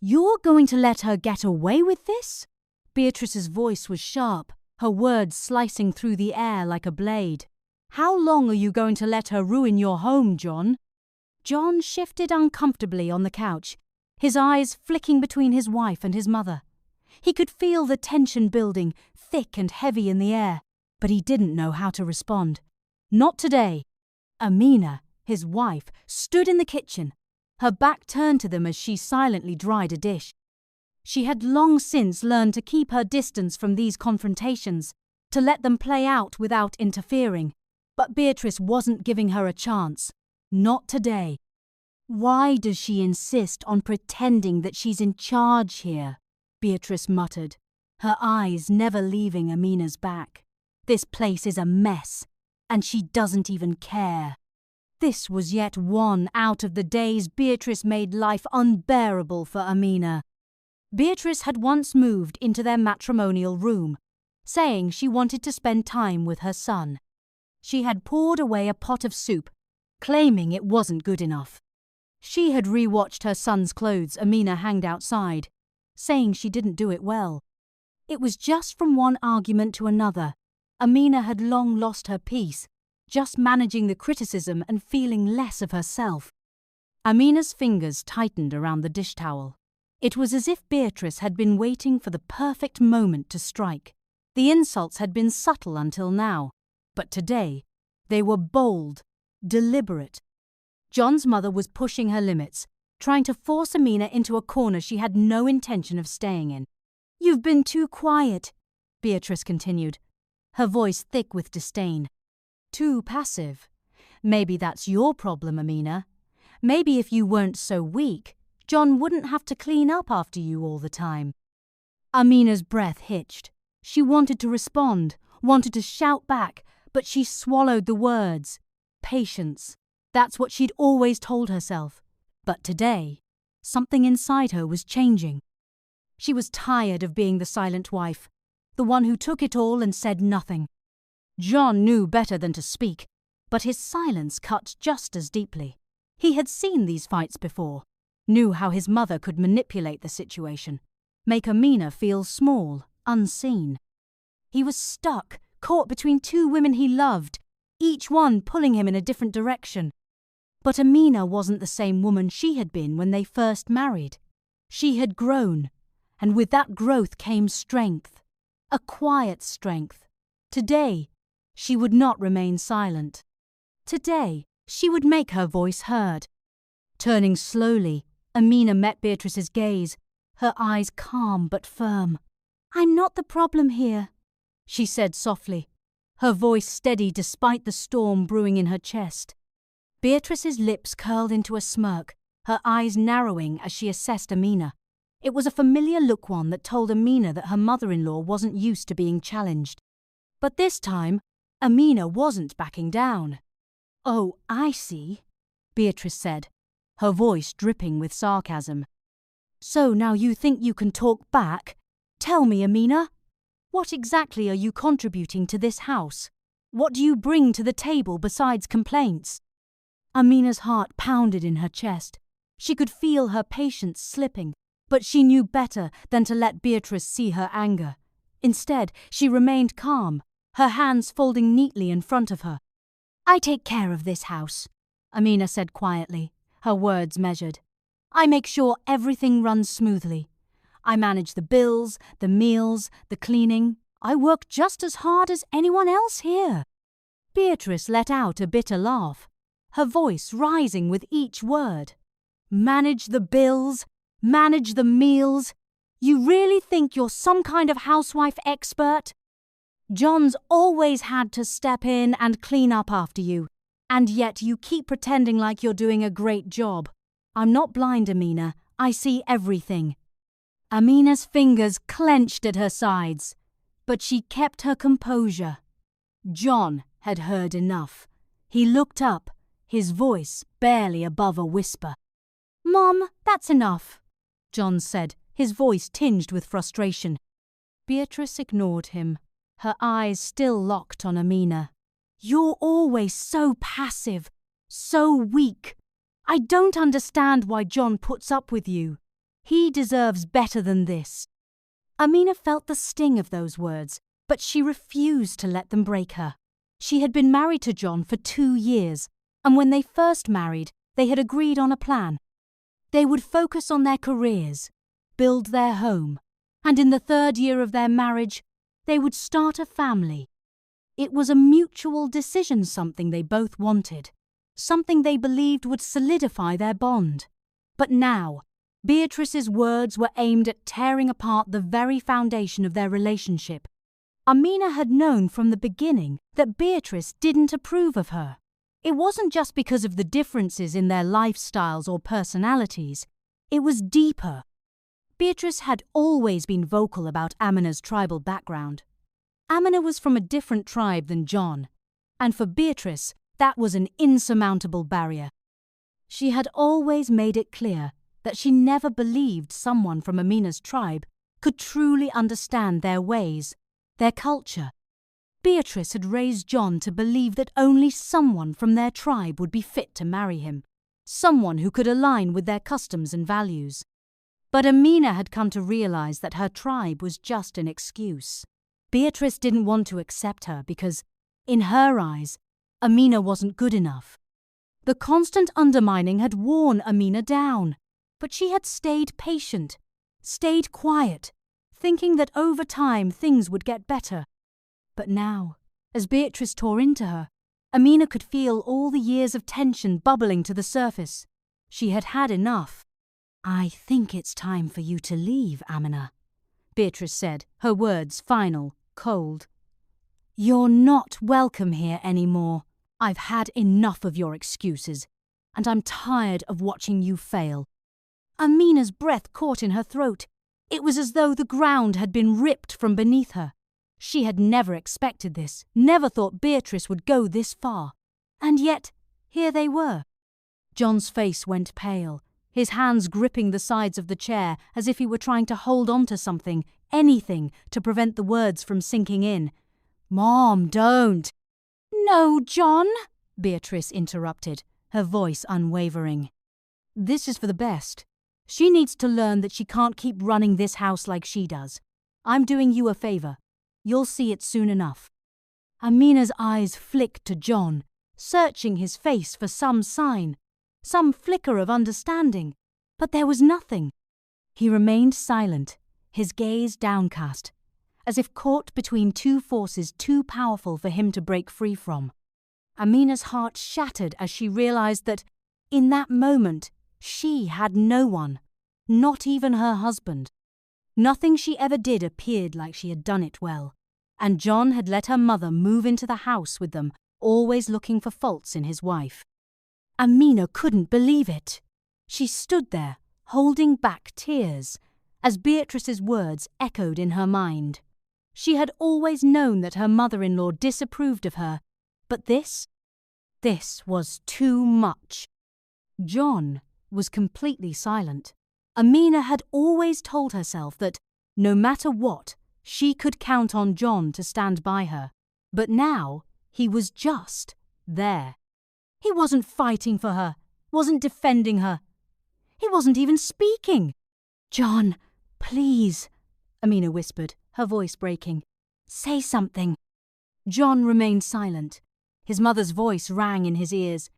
You're going to let her get away with this? Beatrice's voice was sharp, her words slicing through the air like a blade. How long are you going to let her ruin your home, John? John shifted uncomfortably on the couch, his eyes flicking between his wife and his mother. He could feel the tension building, thick and heavy in the air, but he didn't know how to respond. Not today. Amina, his wife, stood in the kitchen, her back turned to them as she silently dried a dish. She had long since learned to keep her distance from these confrontations, to let them play out without interfering. But Beatrice wasn't giving her a chance. Not today. Why does she insist on pretending that she's in charge here? Beatrice muttered, her eyes never leaving Amina's back. This place is a mess, and she doesn't even care. This was yet one out of the days Beatrice made life unbearable for Amina. Beatrice had once moved into their matrimonial room, saying she wanted to spend time with her son. She had poured away a pot of soup, claiming it wasn't good enough. She had rewatched her son's clothes Amina hanged outside, saying she didn't do it well. It was just from one argument to another. Amina had long lost her peace, just managing the criticism and feeling less of herself. Amina's fingers tightened around the dish towel. It was as if Beatrice had been waiting for the perfect moment to strike. The insults had been subtle until now, but today they were bold, deliberate. John's mother was pushing her limits, trying to force Amina into a corner she had no intention of staying in. "You've been too quiet," Beatrice continued, her voice thick with disdain. "Too passive. Maybe that's your problem, Amina. Maybe if you weren't so weak, John wouldn't have to clean up after you all the time." Amina's breath hitched. She wanted to respond, wanted to shout back, but she swallowed the words. Patience. That's what she'd always told herself. But today, something inside her was changing. She was tired of being the silent wife, the one who took it all and said nothing. John knew better than to speak, but his silence cut just as deeply. He had seen these fights before, knew how his mother could manipulate the situation, make Amina feel small, unseen. He was stuck, caught between two women he loved, each one pulling him in a different direction. But Amina wasn't the same woman she had been when they first married. She had grown, and with that growth came strength, a quiet strength. Today, she would not remain silent. Today, she would make her voice heard. Turning slowly, Amina met Beatrice's gaze, her eyes calm but firm. "I'm not the problem here," she said softly, her voice steady despite the storm brewing in her chest. Beatrice's lips curled into a smirk, her eyes narrowing as she assessed Amina. It was a familiar look, one that told Amina that her mother-in-law wasn't used to being challenged. But this time, Amina wasn't backing down. "Oh, I see," Beatrice said, her voice dripping with sarcasm. "So now you think you can talk back? Tell me, Amina, what exactly are you contributing to this house? What do you bring to the table besides complaints?" Amina's heart pounded in her chest. She could feel her patience slipping, but she knew better than to let Beatrice see her anger. Instead, she remained calm, her hands folding neatly in front of her. "I take care of this house," Amina said quietly, her words measured. "I make sure everything runs smoothly. I manage the bills, the meals, the cleaning. I work just as hard as anyone else here." Beatrice let out a bitter laugh, her voice rising with each word. "Manage the bills? Manage the meals? You really think you're some kind of housewife expert? John's always had to step in and clean up after you, and yet you keep pretending like you're doing a great job. I'm not blind, Amina. I see everything." Amina's fingers clenched at her sides, but she kept her composure. John had heard enough. He looked up, his voice barely above a whisper. "Mom, that's enough," John said, his voice tinged with frustration. Beatrice ignored him, her eyes still locked on Amina. "You're always so passive, so weak. I don't understand why John puts up with you. He deserves better than this." Amina felt the sting of those words, but she refused to let them break her. She had been married to John for 2 years, and when they first married, they had agreed on a plan. They would focus on their careers, build their home, and in the 3rd year of their marriage, they would start a family. It was a mutual decision, something they both wanted, something they believed would solidify their bond. But now, Beatrice's words were aimed at tearing apart the very foundation of their relationship. Amina had known from the beginning that Beatrice didn't approve of her. It wasn't just because of the differences in their lifestyles or personalities. It was deeper. Beatrice had always been vocal about Amina's tribal background. Amina was from a different tribe than John, and for Beatrice, that was an insurmountable barrier. She had always made it clear that she never believed someone from Amina's tribe could truly understand their ways, their culture. Beatrice had raised John to believe that only someone from their tribe would be fit to marry him, someone who could align with their customs and values. But Amina had come to realize that her tribe was just an excuse. Beatrice didn't want to accept her because, in her eyes, Amina wasn't good enough. The constant undermining had worn Amina down, but she had stayed patient, stayed quiet, thinking that over time things would get better. But now, as Beatrice tore into her, Amina could feel all the years of tension bubbling to the surface. She had had enough. "I think it's time for you to leave, Amina," Beatrice said, her words final, cold. "You're not welcome here anymore. I've had enough of your excuses, and I'm tired of watching you fail." Amina's breath caught in her throat. It was as though the ground had been ripped from beneath her. She had never expected this, never thought Beatrice would go this far. And yet, here they were. John's face went pale, his hands gripping the sides of the chair as if he were trying to hold on to something, anything, to prevent the words from sinking in. "Mom, don't!" "No, John," Beatrice interrupted, her voice unwavering. "This is for the best. She needs to learn that she can't keep running this house like she does. I'm doing you a favor. You'll see it soon enough." Amina's eyes flicked to John, searching his face for some sign, some flicker of understanding, but there was nothing. He remained silent, his gaze downcast, as if caught between two forces too powerful for him to break free from. Amina's heart shattered as she realized that, in that moment, she had no one, not even her husband. Nothing she ever did appeared like she had done it well, and John had let her mother move into the house with them, always looking for faults in his wife. Amina couldn't believe it. She stood there, holding back tears, as Beatrice's words echoed in her mind. She had always known that her mother-in-law disapproved of her, but this was too much. John was completely silent. Amina had always told herself that, no matter what, she could count on John to stand by her. But now, he was just there. He wasn't fighting for her, wasn't defending her. He wasn't even speaking. "John, please," Amina whispered, her voice breaking. "Say something." John remained silent. His mother's voice rang in his ears,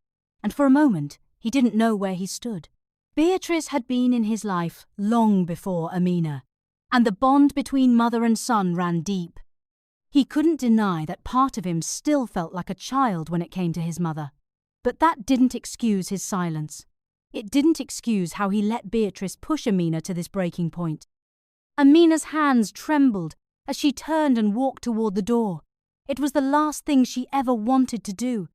and for a moment he didn't know where he stood. Beatrice had been in his life long before Amina, and the bond between mother and son ran deep. He couldn't deny that part of him still felt like a child when it came to his mother. But that didn't excuse his silence. It didn't excuse how he let Beatrice push Amina to this breaking point. Amina's hands trembled as she turned and walked toward the door. It was the last thing she ever wanted to do,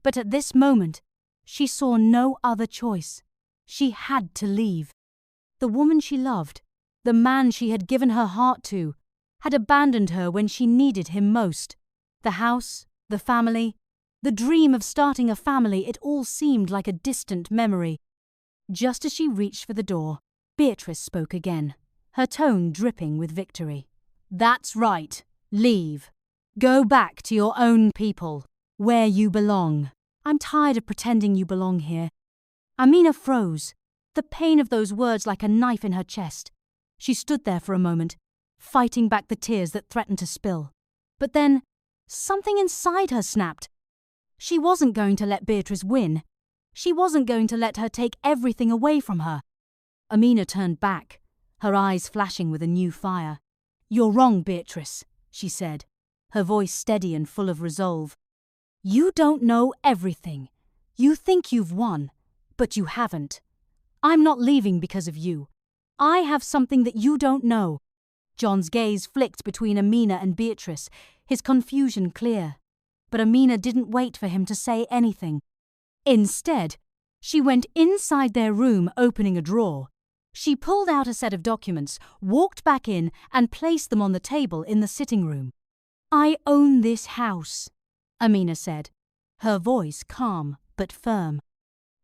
but at this moment, she saw no other choice. She had to leave. The woman she loved, the man she had given her heart to, had abandoned her when she needed him most. The house, the family, the dream of starting a family, it all seemed like a distant memory. Just as she reached for the door, Beatrice spoke again, her tone dripping with victory. "That's right. Leave. Go back to your own people, where you belong. I'm tired of pretending you belong here." Amina froze. the pain of those words like a knife in her chest. She stood there for a moment, fighting back the tears that threatened to spill. But then, something inside her snapped. She wasn't going to let Beatrice win. She wasn't going to let her take everything away from her. Amina turned back, her eyes flashing with a new fire. "You're wrong, Beatrice," she said, her voice steady and full of resolve. "You don't know everything. You think you've won, but you haven't. I'm not leaving because of you. I have something that you don't know." John's gaze flicked between Amina and Beatrice, his confusion clear. But Amina didn't wait for him to say anything. Instead, she went inside their room, opening a drawer. She pulled out a set of documents, walked back in, and placed them on the table in the sitting room. "I own this house," Amina said, her voice calm but firm.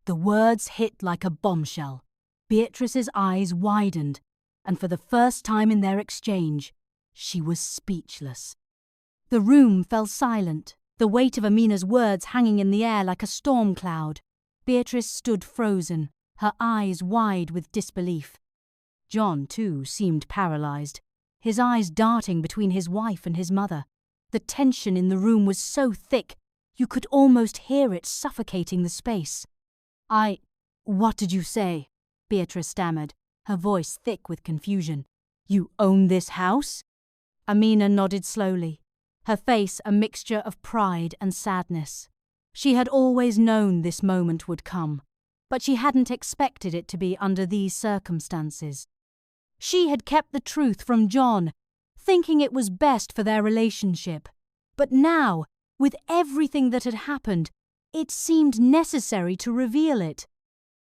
The words hit like a bombshell. Beatrice's eyes widened, and for the first time in their exchange, she was speechless. The room fell silent, the weight of Amina's words hanging in the air like a storm cloud. Beatrice stood frozen, her eyes wide with disbelief. John, too, seemed paralyzed, his eyes darting between his wife and his mother. The tension in the room was so thick, you could almost hear it suffocating the space. What did you say?" Beatrice stammered, her voice thick with confusion. "You own this house?" Amina nodded slowly, her face a mixture of pride and sadness. She had always known this moment would come, but she hadn't expected it to be under these circumstances. She had kept the truth from John, thinking it was best for their relationship. But now, with everything that had happened, it seemed necessary to reveal it.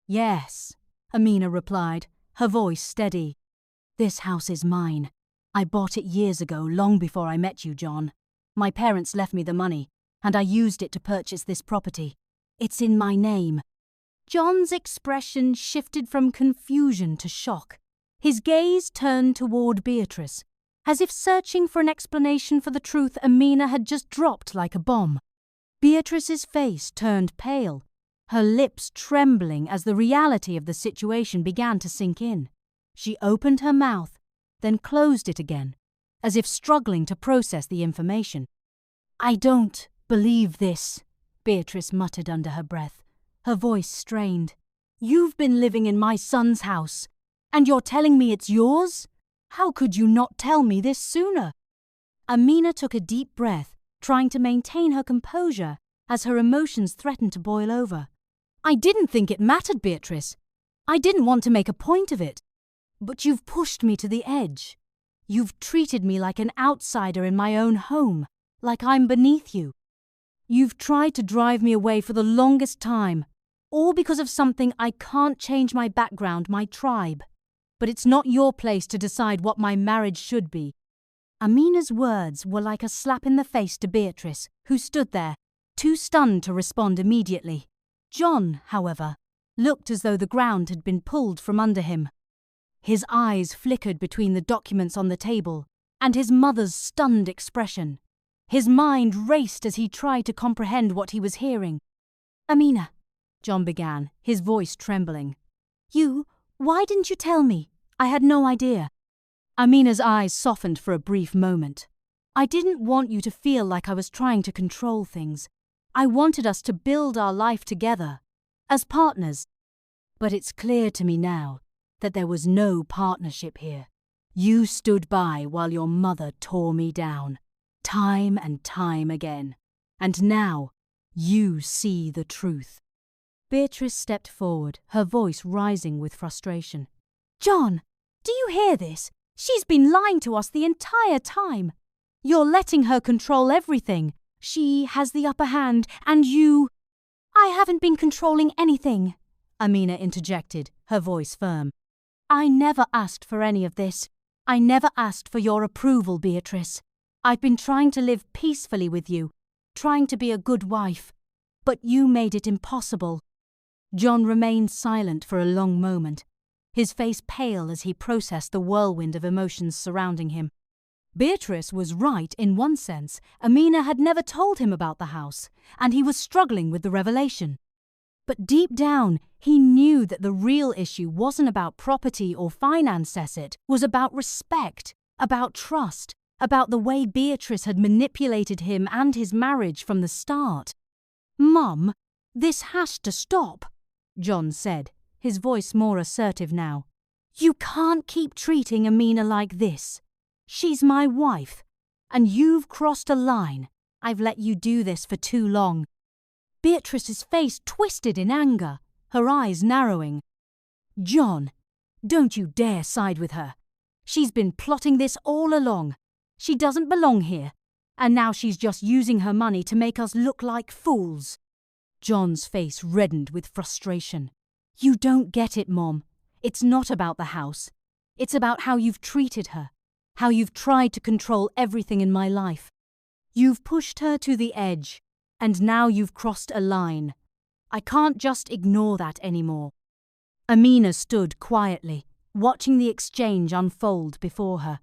"Yes," Amina replied, her voice steady. "This house is mine. I bought it years ago, long before I met you, John. My parents left me the money, and I used it to purchase this property. It's in my name." John's expression shifted from confusion to shock. His gaze turned toward Beatrice, as if searching for an explanation for the truth Amina had just dropped like a bomb. Beatrice's face turned pale, her lips trembling as the reality of the situation began to sink in. She opened her mouth, then closed it again, as if struggling to process the information. "I don't believe this," Beatrice muttered under her breath, her voice strained. "You've been living in my son's house, and you're telling me it's yours? How could you not tell me this sooner?" Amina took a deep breath, trying to maintain her composure as her emotions threatened to boil over. "I didn't think it mattered, Beatrice. I didn't want to make a point of it. But you've pushed me to the edge. You've treated me like an outsider in my own home, like I'm beneath you. You've tried to drive me away for the longest time, all because of something I can't change: my background, my tribe. But it's not your place to decide what my marriage should be." Amina's words were like a slap in the face to Beatrice, who stood there, too stunned to respond immediately. John, however, looked as though the ground had been pulled from under him. His eyes flickered between the documents on the table and his mother's stunned expression. His mind raced as he tried to comprehend what he was hearing. "Amina," John began, his voice trembling. Why didn't you tell me? I had no idea." Amina's eyes softened for a brief moment. "I didn't want you to feel like I was trying to control things. I wanted us to build our life together, as partners. But it's clear to me now that there was no partnership here. You stood by while your mother tore me down, time and time again. And now, you see the truth." Beatrice stepped forward, her voice rising with frustration. "John, do you hear this? She's been lying to us the entire time. You're letting her control everything. She has the upper hand, and you—" "I haven't been controlling anything," Amina interjected, her voice firm. "I never asked for any of this. I never asked for your approval, Beatrice. I've been trying to live peacefully with you, trying to be a good wife. But you made it impossible." John remained silent for a long moment, his face pale as he processed the whirlwind of emotions surrounding him. Beatrice was right in one sense. Amina had never told him about the house, and he was struggling with the revelation. But deep down, he knew that the real issue wasn't about property or finances, it was about respect, about trust, about the way Beatrice had manipulated him and his marriage from the start. "Mum, this has to stop," John said, his voice more assertive now. "You can't keep treating Amina like this. She's my wife, and you've crossed a line. I've let you do this for too long." Beatrice's face twisted in anger, her eyes narrowing. "John, don't you dare side with her. She's been plotting this all along. She doesn't belong here, and now she's just using her money to make us look like fools." John's face reddened with frustration. "You don't get it, Mom. It's not about the house. It's about how you've treated her, how you've tried to control everything in my life. You've pushed her to the edge, and now you've crossed a line. I can't just ignore that anymore." Amina stood quietly, watching the exchange unfold before her.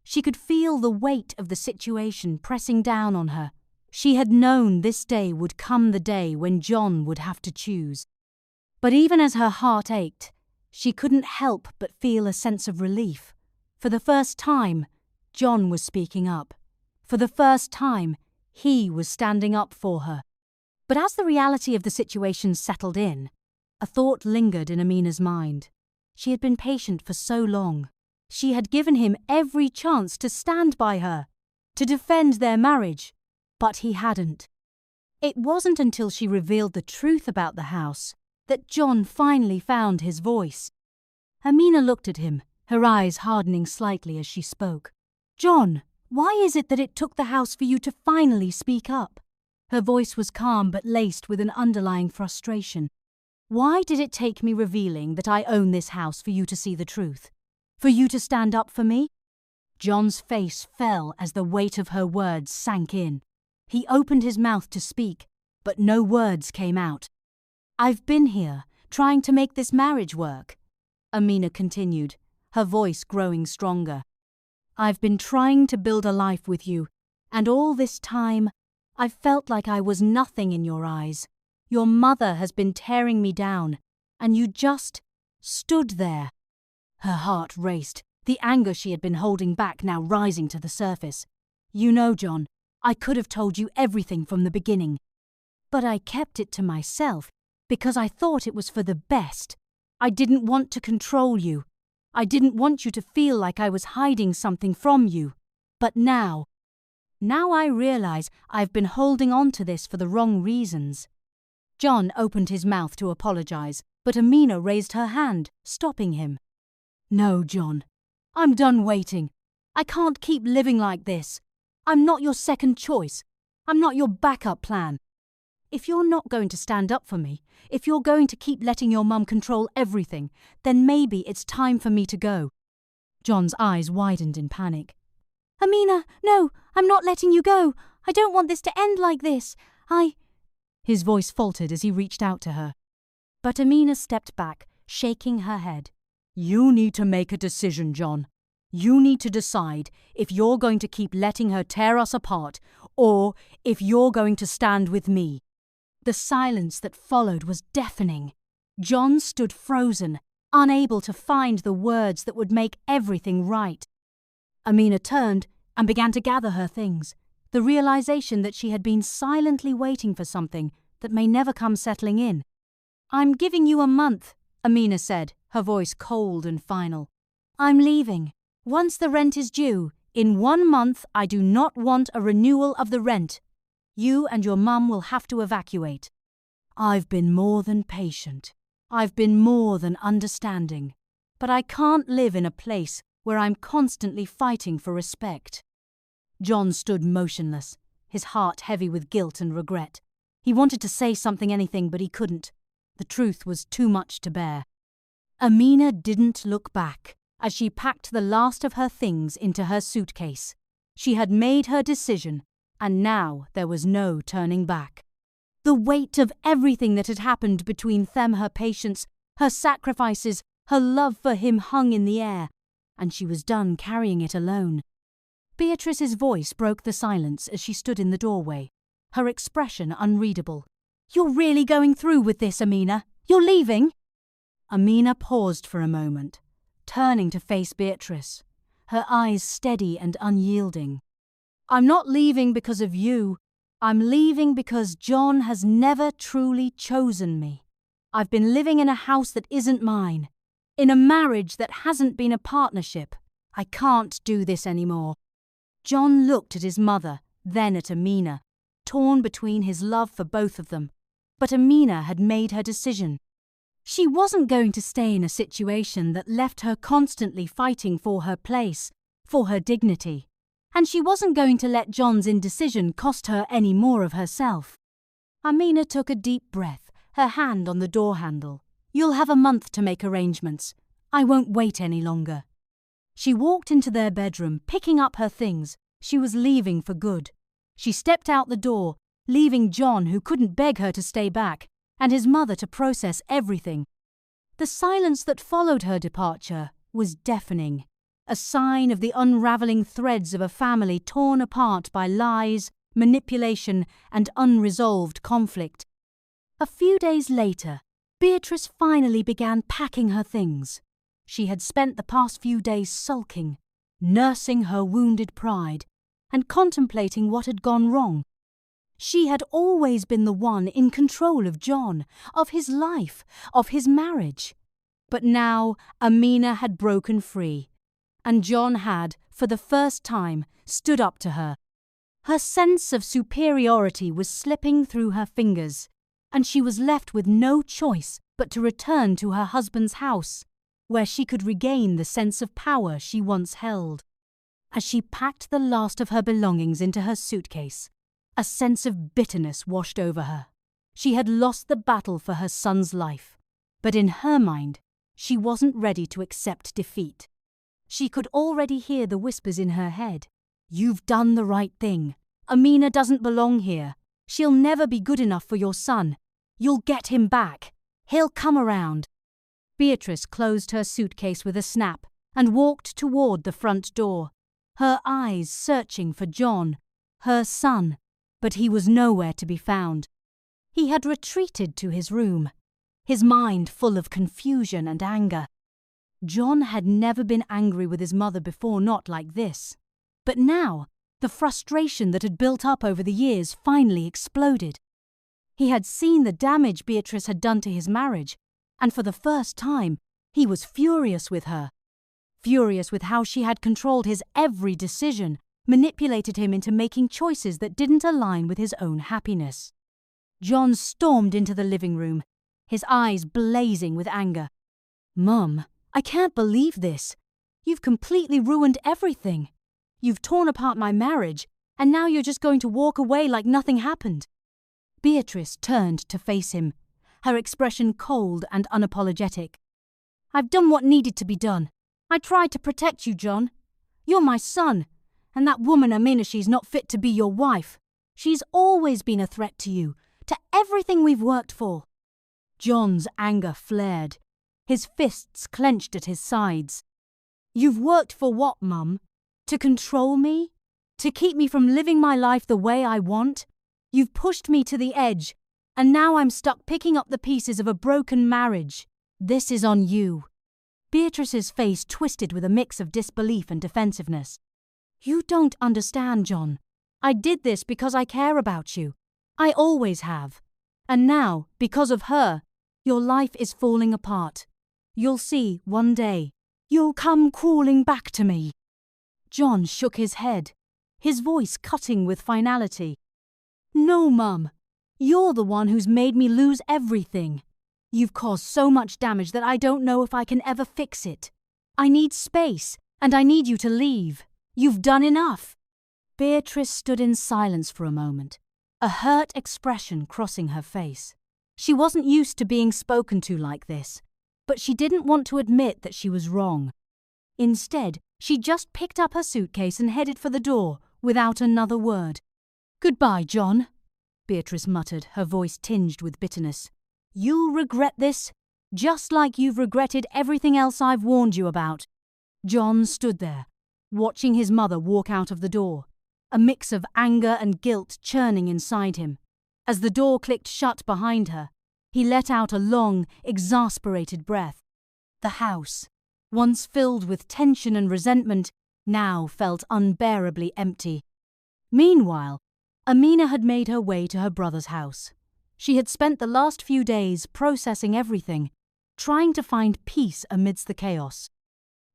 She could feel the weight of the situation pressing down on her. She had known this day would come, the day when John would have to choose. But even as her heart ached, she couldn't help but feel a sense of relief. For the first time, John was speaking up. For the first time, he was standing up for her. But as the reality of the situation settled in, a thought lingered in Amina's mind. She had been patient for so long. She had given him every chance to stand by her, to defend their marriage, but he hadn't. It wasn't until she revealed the truth about the house that John finally found his voice. Amina looked at him, her eyes hardening slightly as she spoke. "John, why is it that it took the house for you to finally speak up?" Her voice was calm but laced with an underlying frustration. "Why did it take me revealing that I own this house for you to see the truth? For you to stand up for me?" John's face fell as the weight of her words sank in. He opened his mouth to speak, but no words came out. "I've been here, trying to make this marriage work," Amina continued, her voice growing stronger. "I've been trying to build a life with you, and all this time, I've felt like I was nothing in your eyes. Your mother has been tearing me down, and you just stood there." Her heart raced, the anger she had been holding back now rising to the surface. "You know, John, I could have told you everything from the beginning. But I kept it to myself because I thought it was for the best. I didn't want to control you. I didn't want you to feel like I was hiding something from you. But now I realize I've been holding on to this for the wrong reasons." John opened his mouth to apologize, but Amina raised her hand, stopping him. "No, John. I'm done waiting. I can't keep living like this. I'm not your second choice. I'm not your backup plan. If you're not going to stand up for me, if you're going to keep letting your mum control everything, then maybe it's time for me to go." John's eyes widened in panic. "Amina, no, I'm not letting you go. I don't want this to end like this. His voice faltered as he reached out to her. But Amina stepped back, shaking her head. "You need to make a decision, John. You need to decide if you're going to keep letting her tear us apart, or if you're going to stand with me." The silence that followed was deafening. John stood frozen, unable to find the words that would make everything right. Amina turned and began to gather her things, the realization that she had been silently waiting for something that may never come settling in. "I'm giving you a month," Amina said, her voice cold and final. "I'm leaving. Once the rent is due, in 1 month I do not want a renewal of the rent. You and your mum will have to evacuate." "I've been more than patient. I've been more than understanding. But I can't live in a place where I'm constantly fighting for respect." John stood motionless, his heart heavy with guilt and regret. He wanted to say anything, but he couldn't. The truth was too much to bear. Amina didn't look back as she packed the last of her things into her suitcase. She had made her decision, and now there was no turning back. The weight of everything that had happened between them, her patience, her sacrifices, her love for him hung in the air, and she was done carrying it alone. Beatrice's voice broke the silence as she stood in the doorway, her expression unreadable. You're really going through with this, Amina? You're leaving? Amina paused for a moment, turning to face Beatrice, her eyes steady and unyielding. I'm not leaving because of you. I'm leaving because John has never truly chosen me. I've been living in a house that isn't mine, in a marriage that hasn't been a partnership. I can't do this anymore. John looked at his mother, then at Amina, torn between his love for both of them. But Amina had made her decision. She wasn't going to stay in a situation that left her constantly fighting for her place, for her dignity. And she wasn't going to let John's indecision cost her any more of herself. Amina took a deep breath, her hand on the door handle. You'll have a month to make arrangements. I won't wait any longer. She walked into their bedroom, picking up her things. She was leaving for good. She stepped out the door, leaving John, who couldn't beg her to stay back, and his mother to process everything. The silence that followed her departure was deafening, a sign of the unravelling threads of a family torn apart by lies, manipulation, and unresolved conflict. A few days later, Beatrice finally began packing her things. She had spent the past few days sulking, nursing her wounded pride, and contemplating what had gone wrong. She had always been the one in control of John, of his life, of his marriage. But now Amina had broken free, and John had, for the first time, stood up to her. Her sense of superiority was slipping through her fingers, and she was left with no choice but to return to her husband's house, where she could regain the sense of power she once held. As she packed the last of her belongings into her suitcase, a sense of bitterness washed over her. She had lost the battle for her son's life, but in her mind, she wasn't ready to accept defeat. She could already hear the whispers in her head. You've done the right thing. Amina doesn't belong here. She'll never be good enough for your son. You'll get him back. He'll come around. Beatrice closed her suitcase with a snap and walked toward the front door, her eyes searching for John, her son, but he was nowhere to be found. He had retreated to his room, his mind full of confusion and anger. John had never been angry with his mother before, not like this. But now, the frustration that had built up over the years finally exploded. He had seen the damage Beatrice had done to his marriage, and for the first time, he was furious with her. Furious with how she had controlled his every decision, manipulated him into making choices that didn't align with his own happiness. John stormed into the living room, his eyes blazing with anger. Mum, I can't believe this. You've completely ruined everything. You've torn apart my marriage, and now you're just going to walk away like nothing happened. Beatrice turned to face him, her expression cold and unapologetic. I've done what needed to be done. I tried to protect you, John. You're my son, and that woman Amina, she's not fit to be your wife. She's always been a threat to you, to everything we've worked for. John's anger flared, his fists clenched at his sides. You've worked for what, Mum? To control me? To keep me from living my life the way I want? You've pushed me to the edge, and now I'm stuck picking up the pieces of a broken marriage. This is on you. Beatrice's face twisted with a mix of disbelief and defensiveness. You don't understand, John. I did this because I care about you. I always have. And now, because of her, your life is falling apart. You'll see one day. You'll come crawling back to me. John shook his head, his voice cutting with finality. No, Mum. You're the one who's made me lose everything. You've caused so much damage that I don't know if I can ever fix it. I need space, and I need you to leave. You've done enough. Beatrice stood in silence for a moment, a hurt expression crossing her face. She wasn't used to being spoken to like this, but she didn't want to admit that she was wrong. Instead, she just picked up her suitcase and headed for the door, without another word. Goodbye, John, Beatrice muttered, her voice tinged with bitterness. You'll regret this, just like you've regretted everything else I've warned you about. John stood there, watching his mother walk out of the door, a mix of anger and guilt churning inside him. As the door clicked shut behind her, he let out a long, exasperated breath. The house, once filled with tension and resentment, now felt unbearably empty. Meanwhile, Amina had made her way to her brother's house. She had spent the last few days processing everything, trying to find peace amidst the chaos.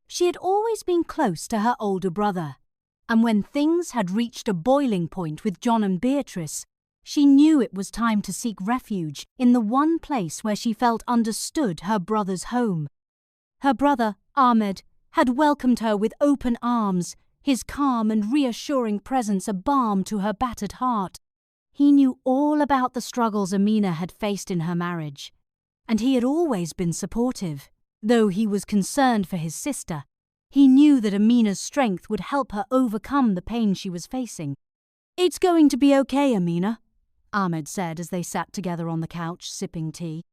She had always been close to her older brother, and when things had reached a boiling point with John and Beatrice, she knew it was time to seek refuge in the one place where she felt understood, her brother's home. Her brother, Ahmed, had welcomed her with open arms, his calm and reassuring presence a balm to her battered heart. He knew all about the struggles Amina had faced in her marriage, and he had always been supportive. Though he was concerned for his sister, he knew that Amina's strength would help her overcome the pain she was facing. "It's going to be okay, Amina," Ahmed said as they sat together on the couch sipping tea.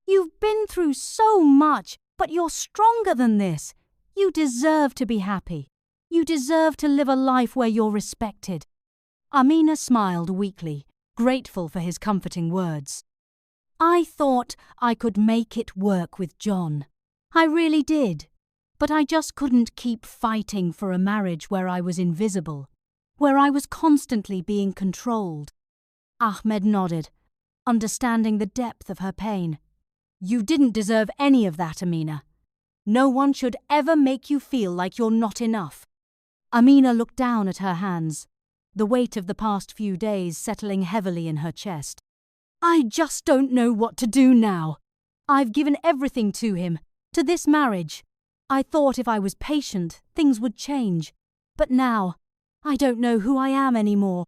"You've been through so much, but you're stronger than this. You deserve to be happy. You deserve to live a life where you're respected." Amina smiled weakly, grateful for his comforting words. "I thought I could make it work with John. I really did. But I just couldn't keep fighting for a marriage where I was invisible, where I was constantly being controlled." Ahmed nodded, understanding the depth of her pain. "You didn't deserve any of that, Amina. No one should ever make you feel like you're not enough." Amina looked down at her hands, the weight of the past few days settling heavily in her chest. "I just don't know what to do now. I've given everything to him, to this marriage. I thought if I was patient, things would change. But now, I don't know who I am anymore."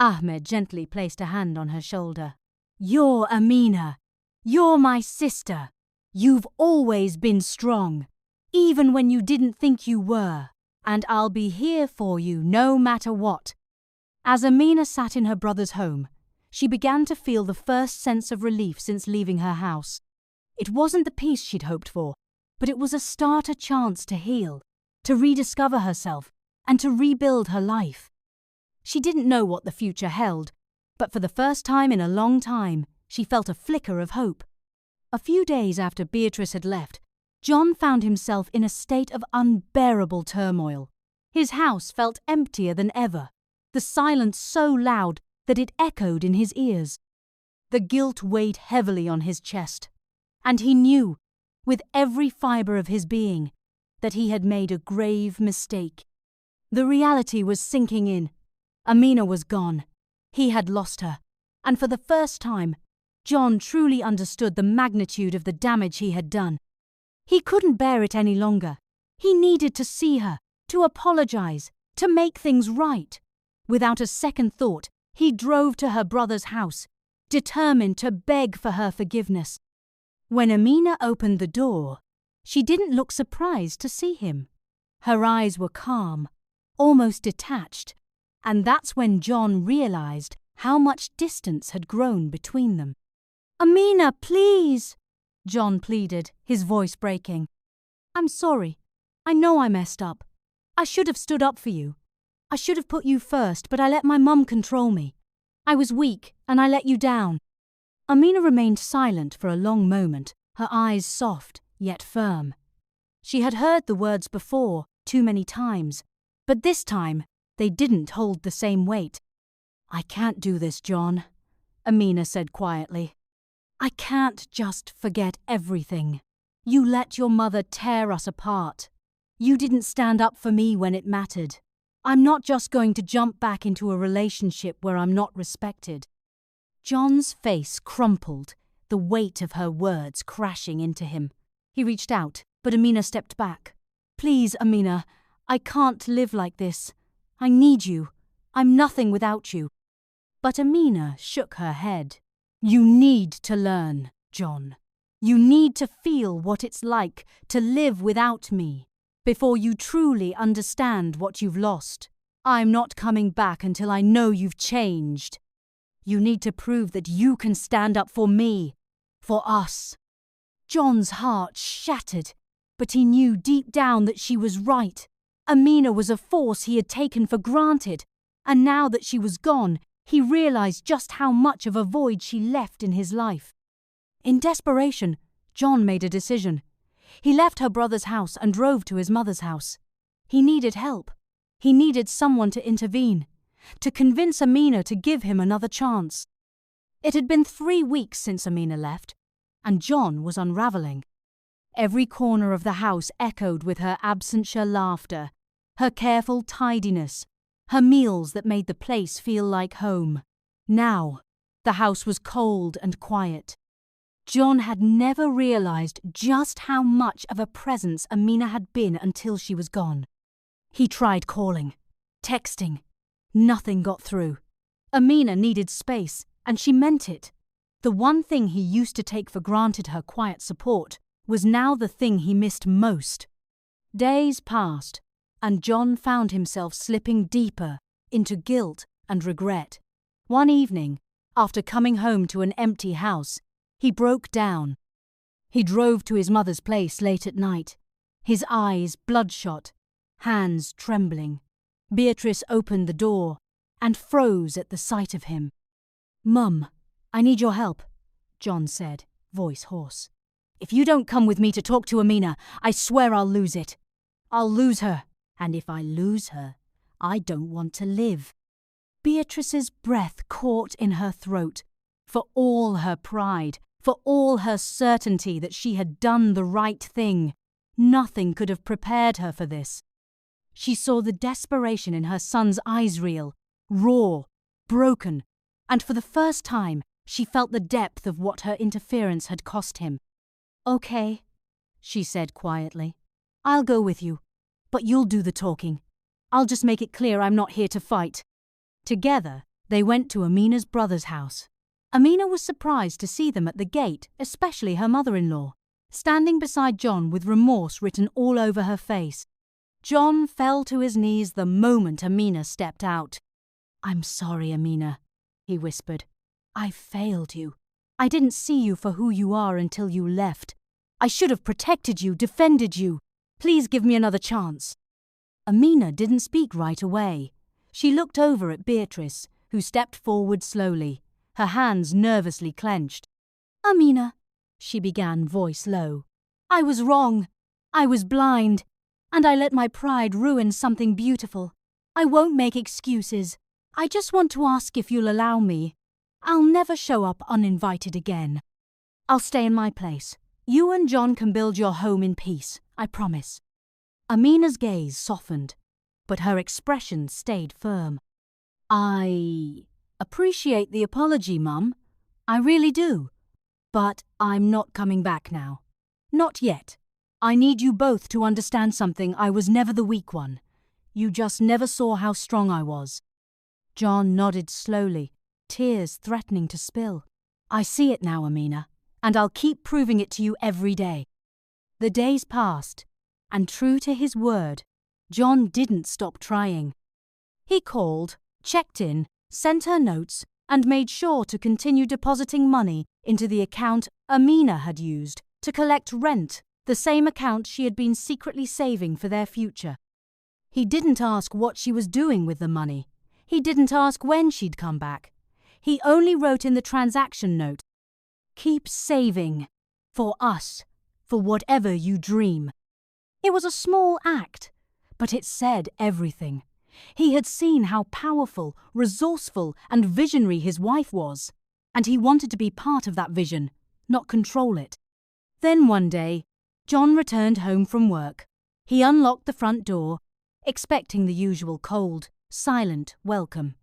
Ahmed gently placed a hand on her shoulder. "You're Amina. You're my sister. You've always been strong, even when you didn't think you were. And I'll be here for you no matter what." As Amina sat in her brother's home, she began to feel the first sense of relief since leaving her house. It wasn't the peace she'd hoped for, but it was a starter chance to heal, to rediscover herself, and to rebuild her life. She didn't know what the future held, but for the first time in a long time, she felt a flicker of hope. A few days after Beatrice had left, John found himself in a state of unbearable turmoil. His house felt emptier than ever, the silence so loud that it echoed in his ears. The guilt weighed heavily on his chest, and he knew, with every fibre of his being, that he had made a grave mistake. The reality was sinking in. Amina was gone. He had lost her, and for the first time, John truly understood the magnitude of the damage he had done. He couldn't bear it any longer. He needed to see her, to apologize, to make things right. Without a second thought, he drove to her brother's house, determined to beg for her forgiveness. When Amina opened the door, she didn't look surprised to see him. Her eyes were calm, almost detached, and that's when John realized how much distance had grown between them. "Amina, please!" John pleaded, his voice breaking. "I'm sorry. I know I messed up. I should have stood up for you. I should have put you first, but I let my mum control me. I was weak, and I let you down." Amina remained silent for a long moment, her eyes soft, yet firm. She had heard the words before, too many times, but this time they didn't hold the same weight. "I can't do this, John," Amina said quietly. "I can't just forget everything. You let your mother tear us apart. You didn't stand up for me when it mattered. I'm not just going to jump back into a relationship where I'm not respected." John's face crumpled, the weight of her words crashing into him. He reached out, but Amina stepped back. "Please, Amina, I can't live like this. I need you. I'm nothing without you." But Amina shook her head. "You need to learn, John. You need to feel what it's like to live without me before you truly understand what you've lost. I'm not coming back until I know you've changed. You need to prove that you can stand up for me, for us." John's heart shattered, but he knew deep down that she was right. Amina was a force he had taken for granted, and now that she was gone, He realized just how much of a void she left in his life. In desperation, John made a decision. He left her brother's house and drove to his mother's house. He needed help. He needed someone to intervene, to convince Amina to give him another chance. It had been 3 weeks since Amina left, and John was unraveling. Every corner of the house echoed with her absentia laughter, her careful tidiness, her meals that made the place feel like home. Now, the house was cold and quiet. John had never realized just how much of a presence Amina had been until she was gone. He tried calling, texting. Nothing got through. Amina needed space, and she meant it. The one thing he used to take for granted, her quiet support, was now the thing he missed most. Days passed, and John found himself slipping deeper into guilt and regret. One evening, after coming home to an empty house, he broke down. He drove to his mother's place late at night, his eyes bloodshot, hands trembling. Beatrice opened the door and froze at the sight of him. "Mum, I need your help," John said, voice hoarse. "If you don't come with me to talk to Amina, I swear I'll lose it. I'll lose her, and if I lose her, I don't want to live." Beatrice's breath caught in her throat. For all her pride, for all her certainty that she had done the right thing, nothing could have prepared her for this. She saw the desperation in her son's eyes reel, raw, broken, and for the first time she felt the depth of what her interference had cost him. "Okay," she said quietly. "I'll go with you, but you'll do the talking. I'll just make it clear I'm not here to fight." Together, they went to Amina's brother's house. Amina was surprised to see them at the gate, especially her mother-in-law, standing beside John with remorse written all over her face. John fell to his knees the moment Amina stepped out. "I'm sorry, Amina," he whispered. "I failed you. I didn't see you for who you are until you left. I should have protected you, defended you. Please give me another chance." Amina didn't speak right away. She looked over at Beatrice, who stepped forward slowly, her hands nervously clenched. "Amina," she began, voice low, "I was wrong. I was blind, and I let my pride ruin something beautiful. I won't make excuses. I just want to ask if you'll allow me. I'll never show up uninvited again. I'll stay in my place. You and John can build your home in peace, I promise." Amina's gaze softened, but her expression stayed firm. "I appreciate the apology, Mum. I really do. But I'm not coming back now. Not yet. I need you both to understand something. I was never the weak one. You just never saw how strong I was." John nodded slowly, tears threatening to spill. "I see it now, Amina, and I'll keep proving it to you every day." The days passed, and true to his word, John didn't stop trying. He called, checked in, sent her notes, and made sure to continue depositing money into the account Amina had used to collect rent, the same account she had been secretly saving for their future. He didn't ask what she was doing with the money. He didn't ask when she'd come back. He only wrote in the transaction note, "Keep saving. For us. For whatever you dream." It was a small act, but it said everything. He had seen how powerful, resourceful, and visionary his wife was, and he wanted to be part of that vision, not control it. Then one day, John returned home from work. He unlocked the front door, expecting the usual cold, silent welcome.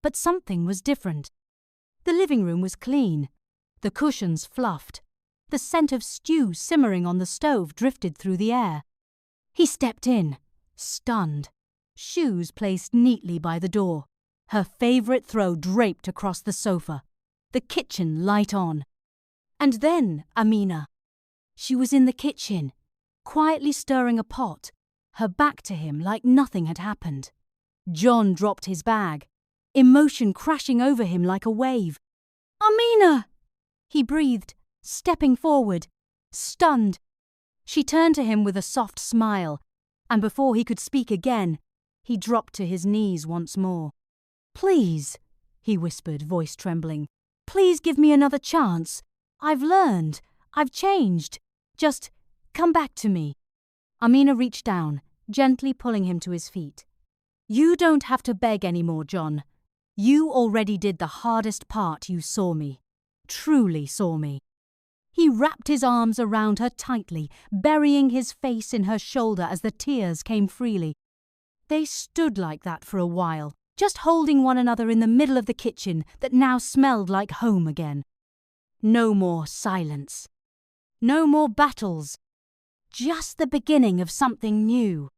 But something was different. The living room was clean, the cushions fluffed, the scent of stew simmering on the stove drifted through the air. He stepped in, stunned, shoes placed neatly by the door, her favourite throw draped across the sofa, the kitchen light on. And then Amina. She was in the kitchen, quietly stirring a pot, her back to him like nothing had happened. John dropped his bag, emotion crashing over him like a wave. "Amina!" he breathed, stepping forward, stunned. She turned to him with a soft smile, and before he could speak again, he dropped to his knees once more. "Please," he whispered, voice trembling. "Please give me another chance. I've learned. I've changed. Just come back to me." Amina reached down, gently pulling him to his feet. "You don't have to beg anymore, John. You already did the hardest part. You saw me. Truly saw me." He wrapped his arms around her tightly, burying his face in her shoulder as the tears came freely. They stood like that for a while, just holding one another in the middle of the kitchen that now smelled like home again. No more silence. No more battles. Just the beginning of something new.